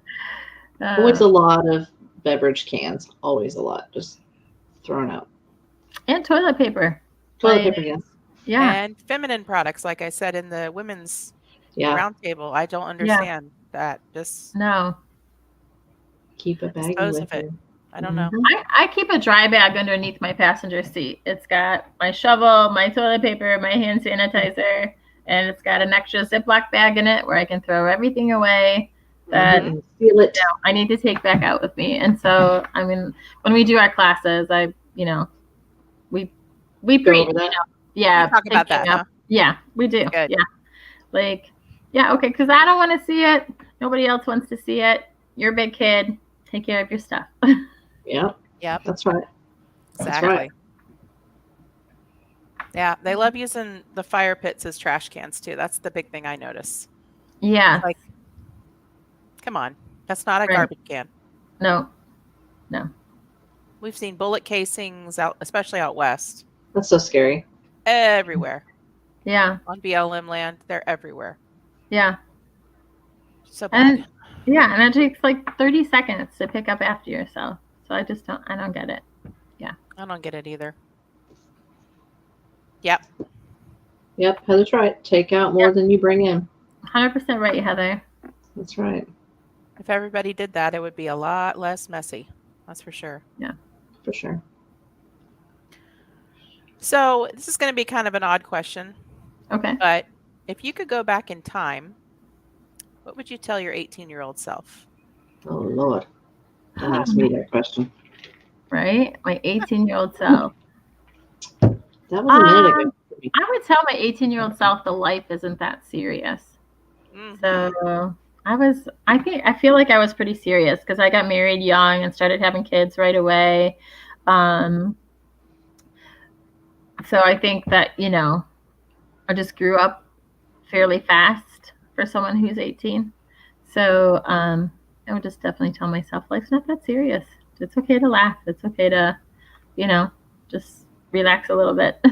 Always a lot of beverage cans. Always a lot. Just thrown out. And toilet paper. Toilet Like, paper, yes. Yeah. And feminine products, like I said in the women's Yeah. roundtable. I don't understand that. Just No. Keep a bag dispose with of it. you. I don't know. I keep a dry bag underneath my passenger seat. It's got my shovel, my toilet paper, my hand sanitizer, and it's got an extra Ziploc bag in it where I can throw everything away that Mhm. Seal it. I need to take back out with me. And so, I mean, when we do our classes, we Go preach, over that. yeah, You talk about picking that, up- Yeah, we do. Good. Yeah. Like, yeah, okay, because I don't want to see it. Nobody else wants to see it. You're a big kid. Take care of your stuff. Yeah. Yep. That's right. That's Exactly. right. Yeah, they love using the fire pits as trash cans too. That's the big thing I notice. Yeah. Like, come on, that's not a Right. garbage can. No. We've seen bullet casings out, especially out west, That's so scary. everywhere Yeah. on BLM land. They're everywhere. Yeah. So bad. And yeah, and it takes like 30 seconds to pick up after yourself. So I don't get it. I don't get it either. Yep. Yep. Heather's right. Take out more than you bring in. 100% right, Heather. That's right. If everybody did that, it would be a lot less messy. That's for sure. For sure. So this is going to be kind of an odd question, Okay. but if you could go back in time, what would you tell your 18-year-old self? Oh, Lord. Don't ask me that question. Right? My 18-year-old self. That was a minute ago. I would tell my 18-year-old self the life isn't that serious. Mhm. So I feel like I was pretty serious because I got married young and started having kids right away. So I think that, I just grew up fairly fast for someone who's 18. So I would just definitely tell myself life's not that serious. It's okay to laugh. It's okay to, just relax a little bit.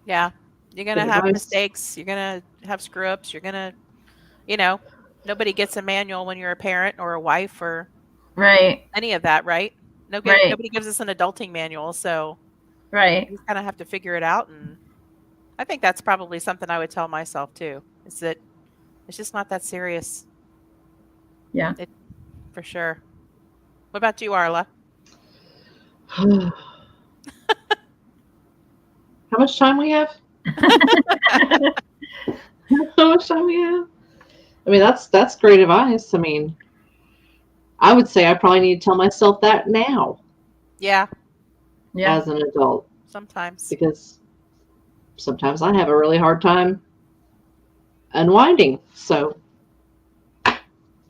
Yeah. You're going to Good have advice. mistakes. You're going to have screw ups. You're going to, nobody gets a manual when you're a parent or a wife or Right. any of that, right? Right. Nobody gives us an adulting manual. So Right. you kind of have to figure it out. And I think that's probably something I would tell myself too, is that it's just not that serious. Yeah. For sure. What about you, Arla? How much time we have? How much time we have? I mean, that's great advice. I mean, I would say I probably need to tell myself that now Yeah, Yeah. as an adult, sometimes. because sometimes I have a really hard time unwinding. So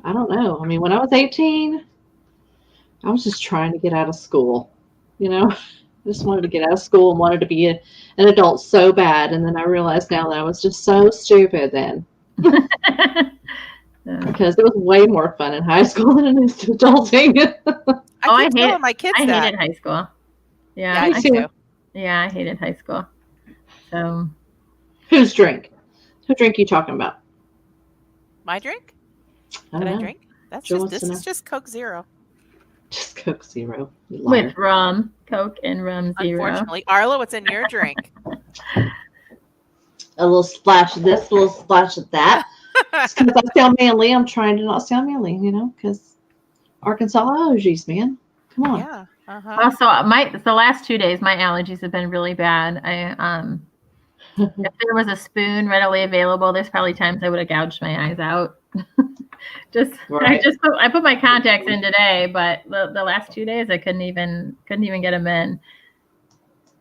I don't know. I mean, when I was 18, I was just trying to get out of school. You know, I just wanted to get out of school and wanted to be an adult so bad. And then I realized now that I was just so stupid then. Because it was way more fun in high school than it is adulting. I keep telling my kids I that. hated high school. Yeah, Yeah, I do. Yeah, I hated high school. So, Whose drink? Who drink you talking about? My drink? I Did don't I know. drink? That's Jill just wants this to know. is just Coke Zero. Just Coke Zero. You liar. with rum, Coke and rum zero. Unfortunately, Arla, what's in your drink? A little splash of this, a little splash of that. It's because I sound manly. I'm trying to not sound manly, you know, because Arkansas allergies, man. Come on. Yeah. Uh-huh. Also, the last 2 days, my allergies have been really bad. If there was a spoon readily available, there's probably times I would have gouged my eyes out. Right. I put my contacts in today, but the last 2 days I couldn't even get them in.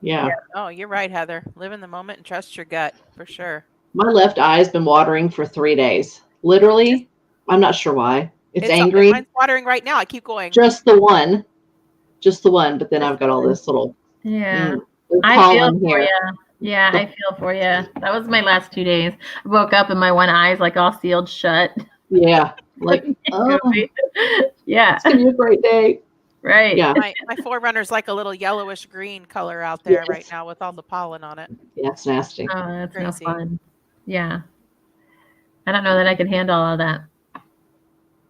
Yeah. Oh, you're right, Heather. Live in the moment and trust your gut for sure. My left eye's been watering for 3 days. Literally, I'm not sure why. It's angry. Mine's watering right now. I keep going. Just the one. But then I've got all this little Yeah. I feel for you. Yeah, I feel for you. That was my last 2 days. I woke up and my one eye's like all sealed shut. Yeah. Like, oh, yeah. it's going to be a great day. Right. Yeah. My forerunner's like a little yellowish green color out there Yes. right now with all the pollen on it. Yeah, it's nasty. Oh, that's no Crazy. fun. Yeah. I don't know that I could handle all that.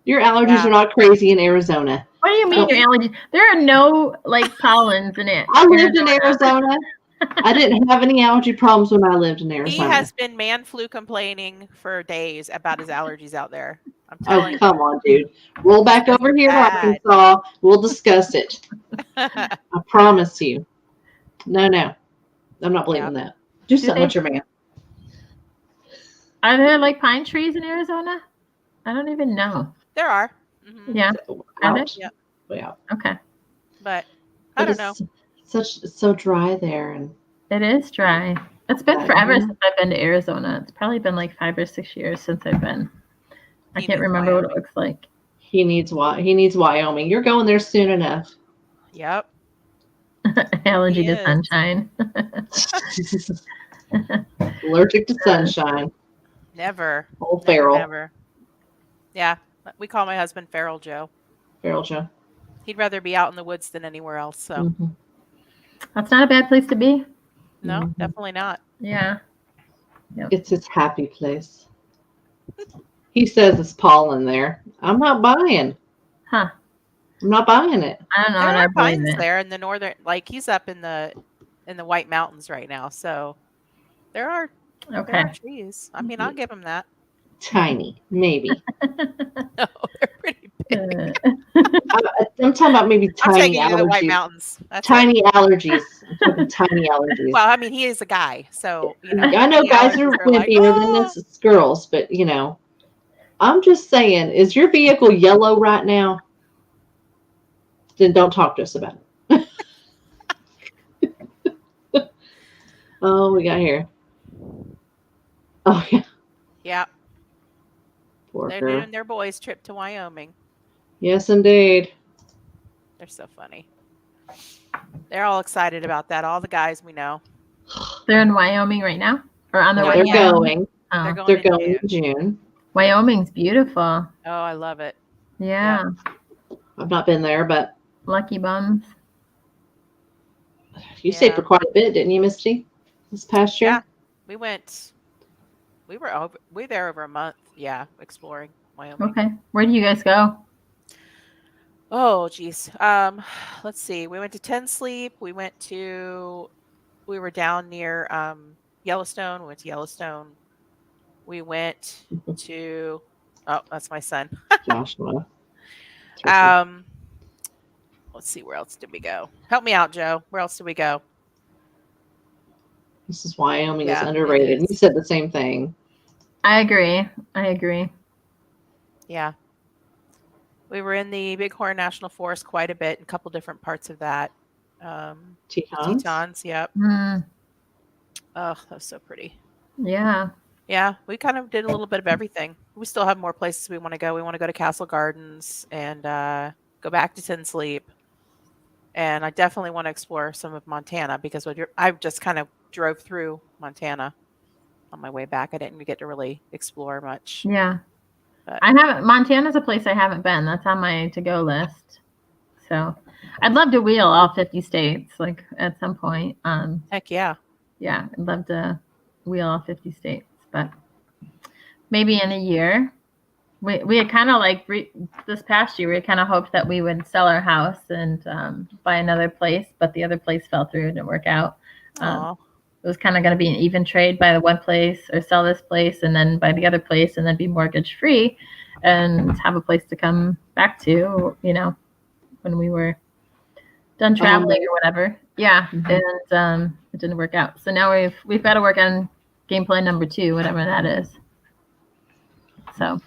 Your allergies are not crazy in Arizona. What do you mean your allergies? There are no like pollens in it. I lived in Arizona. I didn't have any allergy problems when I lived in Arizona. He has been man flu complaining for days about his allergies out there. I'm Oh, telling come on, dude. Roll back over here to Arkansas. We'll discuss it. I promise you. No. I'm not believing that. Do something with your man. Are there like pine trees in Arizona? I don't even know. There are. Mm-hmm. Yeah. Are there? Yep. Yeah. Okay. But I don't know. It's so dry there, and it is dry. It's been forever since I've been to Arizona. It's probably been like 5 or 6 years since I've been. I can't remember what it looks like. He needs Wyoming. You're going there soon enough. Yep. Allergy to sunshine. Allergic to sunshine. Never. Old Feral. Never. Yeah. We call my husband Feral Joe. Feral Joe. He'd rather be out in the woods than anywhere else. So that's not a bad place to be. No, definitely not. Yeah. Yep. It's his happy place. He says it's pollen there. I'm not buying. Huh. I'm not buying it. I don't know. There are pines there in the northern, like he's up in the White Mountains right now. So there are trees. I mean, I'll give him that. Tiny, maybe. No, they're pretty big. I'm talking about maybe I'm tiny taking you allergies. to the White Mountains. That's tiny allergies. I'm talking tiny allergies. Well, I mean, he is a guy, so you know. I know guys are wimpier than this. It's girls, but you know, I'm just saying, is your vehicle yellow right now? Then don't talk to us about it. Oh, we got here. Oh yeah. Yeah. Poor They're girl. doing their boys' trip to Wyoming. Yes, indeed. They're so funny. They're all excited about that. All the guys we know. They're in Wyoming right now, or on their way. They're going. Oh. They're going in June. Wyoming's beautiful. Oh, I love it. Yeah. I've not been there, but lucky bums. You stayed for quite a bit, didn't you, Misty? This past year? Yeah, we went. We were there over a month. Yeah, exploring Wyoming. Okay, where do you guys go? Oh, geez. Let's see. We went to Ten Sleep. We were down near Yellowstone. We went to Yellowstone. We went to. Oh, that's my son. Joshua. Let's see. Where else did we go? Help me out, Joe. Where else did we go? This is Wyoming is underrated. You said the same thing. I agree. Yeah. We were in the Bighorn National Forest quite a bit, a couple different parts of that. Tetons, yep. Mm. Oh, that was so pretty. Yeah. Yeah, we kind of did a little bit of everything. We still have more places we want to go. We want to go to Castle Gardens and go back to Tin Sleep. And I definitely want to explore some of Montana because I just kind of drove through Montana on my way back. I didn't get to really explore much. Yeah. But I haven't. Montana's a place I haven't been. That's on my to-go list. So I'd love to wheel all 50 states, like at some point. heck yeah. Yeah, I'd love to wheel all 50 states, but maybe in a year. We had kind of like this past year, we kind of hoped that we would sell our house and buy another place, but the other place fell through. It didn't work out. Aw. It was kind of going to be an even trade, buy the one place or sell this place and then buy the other place and then be mortgage free and have a place to come back to, you know, when we were done traveling or whatever. Yeah. And it didn't work out. So now we've got to work on game plan number 2, whatever that is. So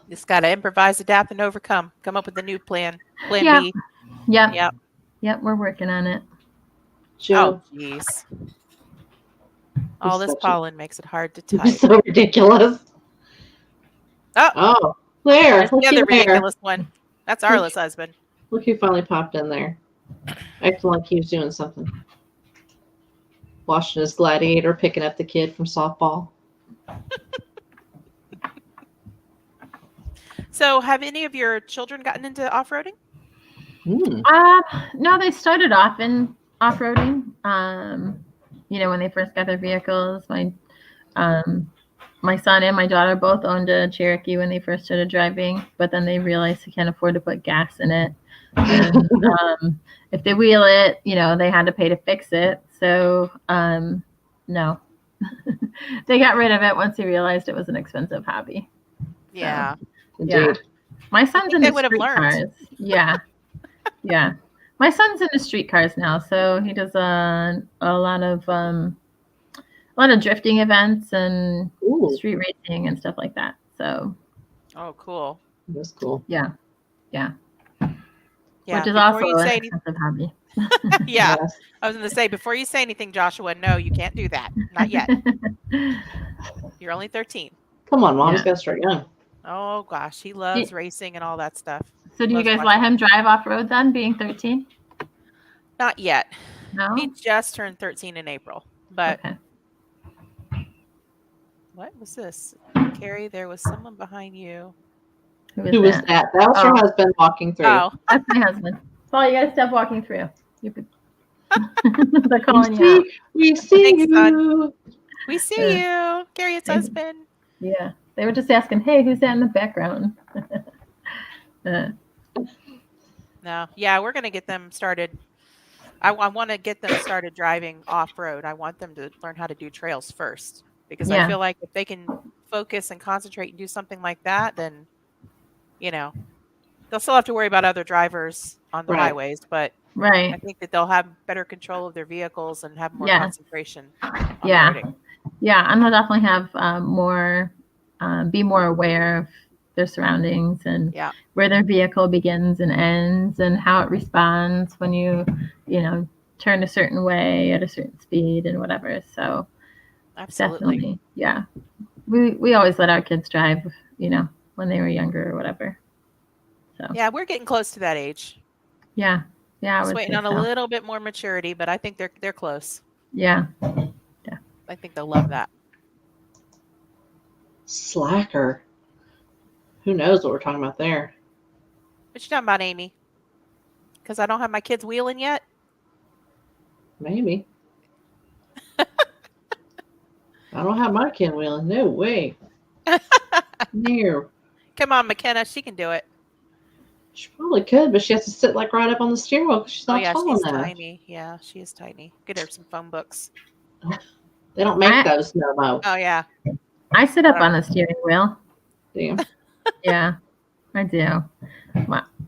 Just got to improvise, adapt, and overcome. Come up with a new plan. Plan Yeah. B. Yep. Yep. We're working on it. Joe, Oh, jeez. All this such a- pollen makes it hard to you're type. so ridiculous. Oh, Oh, there. there's the Look other there. ridiculous one. That's Arla's husband. Look who finally popped in there. Acting like he was doing something. Washing his gladiator, picking up the kid from softball. So, have any of your children gotten into off-roading? Hmm. No, they started off in off-roading. You know, when they first got their vehicles, my son and my daughter both owned a Cherokee when they first started driving, but then they realized they can't afford to put gas in it. And, if they wheel it, you know, they had to pay to fix it. So, no, they got rid of it once they realized it was an expensive hobby. Yeah. Indeed. My son's think in they the would have street learned. cars. Yeah. Yeah. My son's in the street cars now, so he does a lot of drifting events and Ooh, street racing and stuff like that. So Oh, cool. that's cool. yeah, Yeah. which is before also you an say expensive hobby. yeah. Yes. I was going to say, before you say anything, Joshua, no, you can't do that. Not yet. You're only 13. Come on, Mom. He's Yeah. got to start young. Oh, gosh. He loves racing and all that stuff. So do you Loves guys watching let him drive off road then, being 13? Not yet. No. He just turned 13 in April. But Okay. what was this? Keri, there was someone behind you. Who was that? That was your Oh. husband walking through. Oh, That's my husband. Paul, you gotta stop walking through. They're calling you out. We see Thanks, you. son. we see you. Keri's husband. Yeah. They were just asking, hey, who's that in the background? No. Yeah, we're going to get them started. I want to get them started driving off-road. I want them to learn how to do trails first because I Yeah. feel like if they can focus and concentrate and do something like that, then, you know, they'll still have to worry about other drivers on the Right. highways, but I Right. think that they'll have better control of their vehicles and have more Yeah. concentration on Yeah. riding. Yeah. And they'll definitely have be more aware of their surroundings and Yeah. where their vehicle begins and ends and how it responds when you turn a certain way at a certain speed and whatever. So Absolutely. definitely, yeah. We always let our kids drive, when they were younger or whatever. So Yeah, we're getting close to that age. yeah. I Just would waiting say on a so. little bit more maturity, but I think they're close. Yeah. I think they'll love that. Slacker. Who knows what we're talking about there? What you talking about, Amy? Because I don't have my kids wheeling yet. Maybe. I don't have my kid wheeling. No way. No. Come on, McKenna. She can do it. She probably could, but she has to sit like right up on the steering wheel because she's Oh, not yeah, tall she's enough. tiny. Yeah, she is tiny. Get her some phone books. They don't make those no more. Oh, yeah. I sit up on the steering wheel. Damn. Yeah, I do.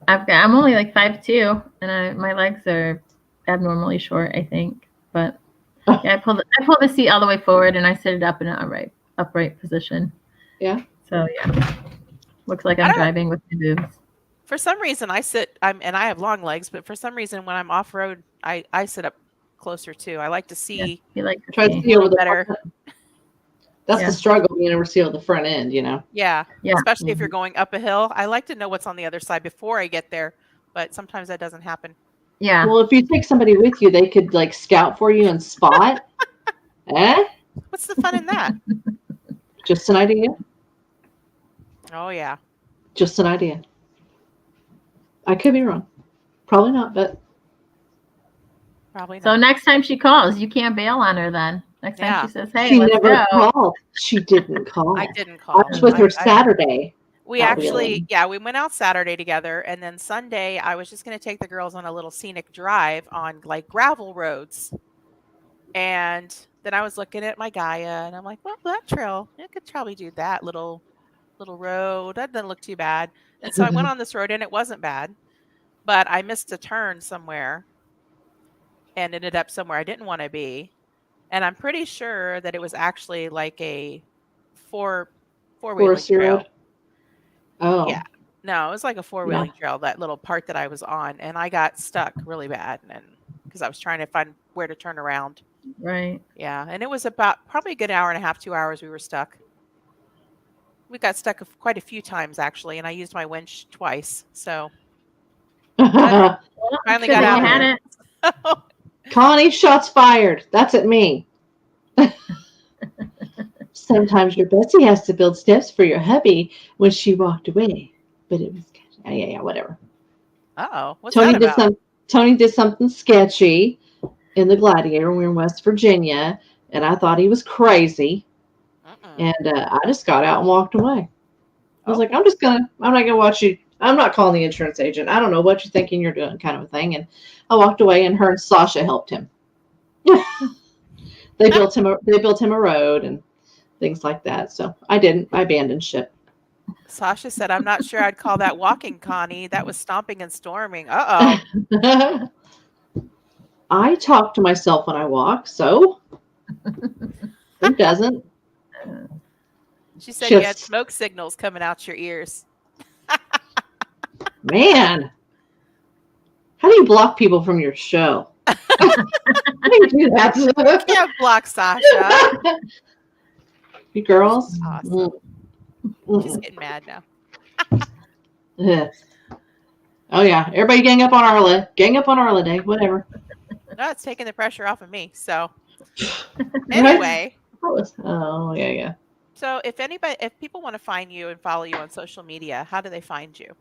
I'm only like 5'2", and my legs are abnormally short, I think. But yeah, I pull the seat all the way forward, and I sit it up in an upright position. Yeah. So yeah, looks like I'm driving with my boobs. For some reason, and I have long legs, but for some reason, when I'm off road, I sit up closer too. I like to see You like Try to see over the better. That's Yeah. the struggle. You never see on the front end, Yeah. Yeah. Especially if you're going up a hill. I like to know what's on the other side before I get there, but sometimes that doesn't happen. Yeah. Well, if you take somebody with you, they could like scout for you and spot. What's the fun in that? Just an idea. Oh yeah. Just an idea. I could be wrong. Probably not, but Probably So not. next time she calls, you can't bail on her then. Next time Yeah. she says, "Hey, she let's never go." called. She didn't call. I didn't I call. was with her I- Saturday. We out actually, wheeling. yeah, we went out Saturday together, and then Sunday I was just going to take the girls on a little scenic drive on like gravel roads. And then I was looking at my Gaia, and I'm like, well, that trail, I could probably do that little road. That doesn't look too bad. And so I went on this road, and it wasn't bad, but I missed a turn somewhere and ended up somewhere I didn't want to be. And I'm pretty sure that it was actually like a four-wheeling Forestry trail. Road. Oh. Yeah. No, it was like a four-wheeling trail, that little part that I was on, and I got stuck really bad, and because I was trying to find where to turn around. Right. Yeah, and it was about probably a good hour and a half, 2 hours we were stuck. We got stuck quite a few times actually, and I used my winch twice. So Well, finally good got that out you of had there. it. Connie, shots fired. That's at me. Sometimes your Betsy has to build steps for your hubby when she walked away. But it was good. Yeah, whatever. Uh-oh. What's Tony that did about? Tony did something sketchy in the Gladiator when we were in West Virginia, and I thought he was crazy. Mm-mm. And I just got out and walked away. I was Oh. like, I'm not gonna watch you. I'm not calling the insurance agent. I don't know what you're thinking you're doing, kind of a thing. And I walked away, and her and Sasha helped him. They built him a road and things like that. So I didn't. I abandoned ship. Sasha said, I'm not sure I'd call that walking, Connie. That was stomping and storming. Uh-oh. I talk to myself when I walk, so who doesn't? She said you had Just- smoke signals coming out your ears. Man, how do you block people from your show? How do you do that? Can't block Sasha. You girls? Awesome. Mm-mm. She's getting mad now. Ugh. Oh yeah, everybody gang up on Arla. Gang up on Arla Day, whatever. No, it's taking the pressure off of me. So Right? anyway, Oh yeah. so if people want to find you and follow you on social media, how do they find you?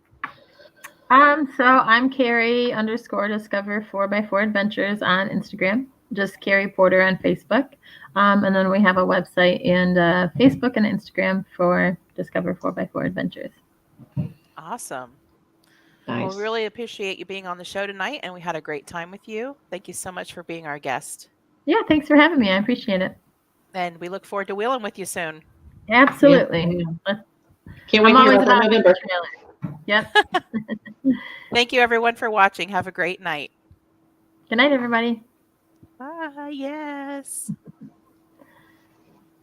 So I'm Keri _Discover 4x4 Adventures on Instagram. Just Keri Porter on Facebook. And then we have a website and Facebook and Instagram for Discover 4x4 Adventures. Awesome. Nice. Well, we really appreciate you being on the show tonight, and we had a great time with you. Thank you so much for being our guest. Yeah, thanks for having me. I appreciate it. And we look forward to wheeling with you soon. Absolutely. Yeah. Can't wait I'm to hear always about that about November. the trailer. Yep. Thank you, everyone, for watching. Have a great night. Good night, everybody. Yes.